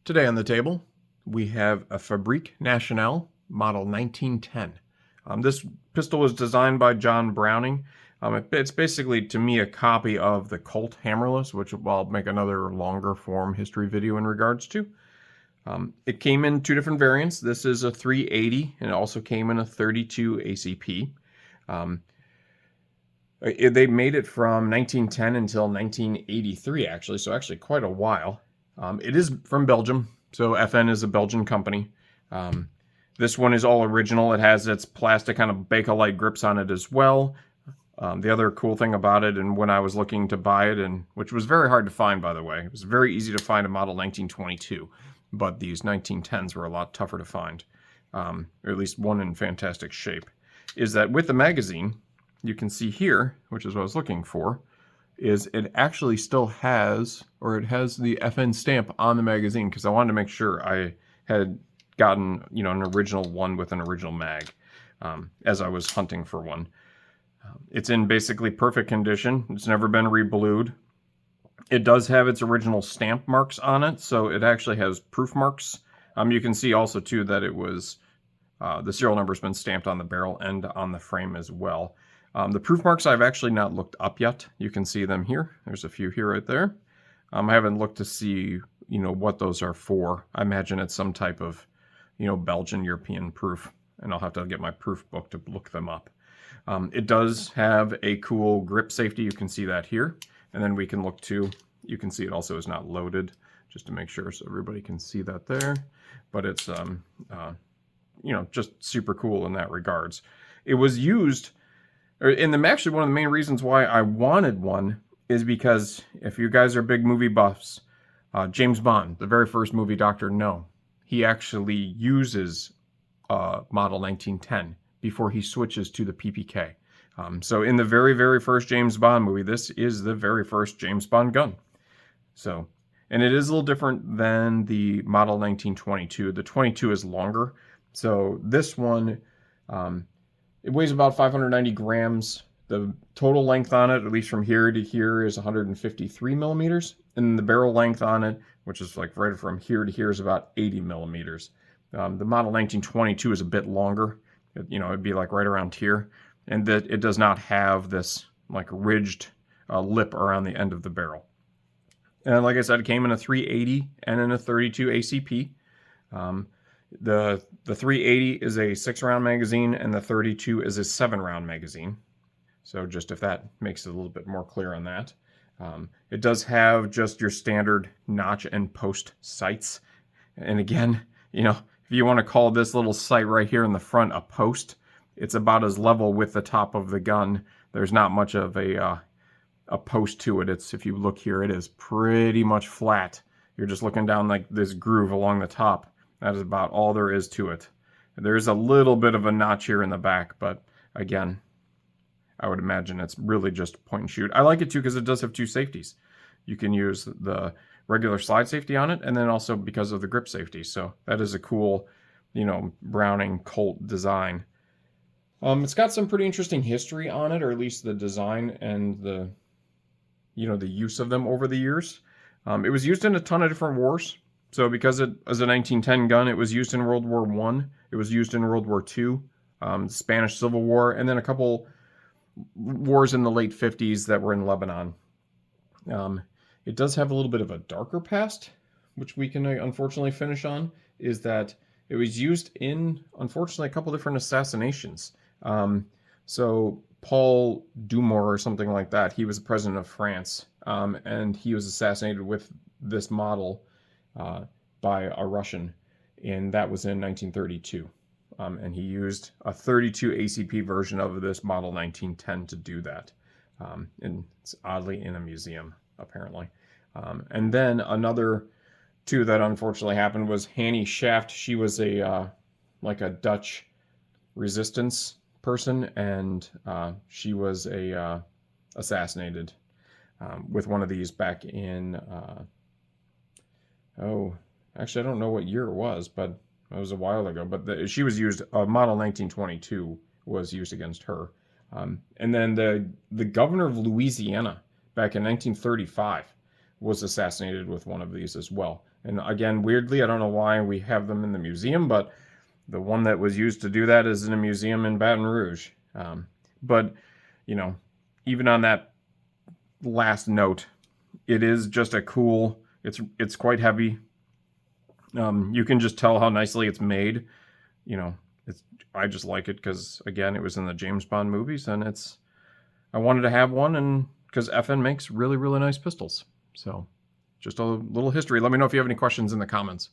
Today on the table, we have a Fabrique Nationale model 1910. This pistol was designed by John Browning. It's basically, to me, a copy of the Colt Hammerless, which I'll make another longer form history video in regards to. It came in two different variants. This is a 380, and it also came in a 32 ACP. They made it from 1910 until 1983, actually, so actually quite a while. It is from Belgium, so FN is a Belgian company. This one is all original. It has its plastic kind of Bakelite grips on it as well. The other cool thing about it, and when I was looking to buy it, and which was very hard to find, by the way, it was very easy to find a model 1922, but these 1910s were a lot tougher to find, or at least one in fantastic shape, is that with the magazine, you can see here, which is what I was looking for, is it actually still has, or it has the FN stamp on the magazine, because I wanted to make sure I had gotten, an original one with an original mag, as I was hunting for one. It's in basically perfect condition. It's never been reblued. It does have its original stamp marks on it, so it actually has proof marks. You can see also, too, that it was, the serial number's been stamped on the barrel and on the frame as well. The proof marks I've actually not looked up yet. You can see them here. There's a few here right there. I haven't looked to see, what those are for. I imagine it's some type of, Belgian European proof, and I'll have to get my proof book to look them up. It does have a cool grip safety. You can see that here. And then we can look to, you can see it also is not loaded, just to make sure so everybody can see that there. But it's, just super cool in that regards. It was used, and actually one of the main reasons why I wanted one is because if you guys are big movie buffs, James Bond, the very first movie, Dr. No, he actually uses model 1910 before he switches to the PPK. So in the very, very first James Bond movie, this is the very first James Bond gun. So, and it is a little different than the model 1922. The 22 is longer. So this one, it weighs about 590 grams. The total length on it, at least from here to here, is 153 millimeters. And the barrel length on it, which is like right from here to here, is about 80 millimeters. The model 1922 is a bit longer. It'd be like right around here. And that it does not have this like ridged lip around the end of the barrel. And like I said, it came in a 380 and in a 32 ACP. The 380 is a 6-round magazine, and the 32 is a 7-round magazine. So just if that makes it a little bit more clear on that. It does have just your standard notch and post sights. And again, if you want to call this little sight right here in the front a post, it's about as level with the top of the gun. There's not much of a post to it. It's, if you look here, it is pretty much flat. You're just looking down like this groove along the top. That is about all there is to it. There's a little bit of a notch here in the back, but again, I would imagine it's really just point and shoot. I like it too because it does have two safeties. You can use the regular slide safety on it, and then also because of the grip safety. So that is a cool, Browning Colt design. It's got some pretty interesting history on it, or at least the design and the use of them over the years. It was used in a ton of different wars. So because it was a 1910 gun, it was used in World War I. It was used in World War II, Spanish Civil War, and then a couple wars in the late 50s that were in Lebanon. It does have a little bit of a darker past, which we can unfortunately finish on, is that it was used in, unfortunately, a couple different assassinations. So Paul Dumont or something like that, he was the president of France, and he was assassinated with this model by a Russian, and that was in 1932. And he used a 32 ACP version of this model 1910 to do that. And it's oddly in a museum, apparently. And then another two that unfortunately happened was Hannie Schaft. She was a Dutch resistance person, and she was assassinated with one of these back in actually I don't know what year it was, but it was a while ago. But she was used. Model 1922 was used against her, and then the governor of Louisiana back in 1935 was assassinated with one of these as well. And again, weirdly, I don't know why we have them in the museum, but the one that was used to do that is in a museum in Baton Rouge. But, you know, even on that last note, it is just a cool, it's quite heavy. You can just tell how nicely it's made. You know, I just like it because, again, it was in the James Bond movies, and I wanted to have one, and because FN makes really, really nice pistols. So just a little history. Let me know if you have any questions in the comments.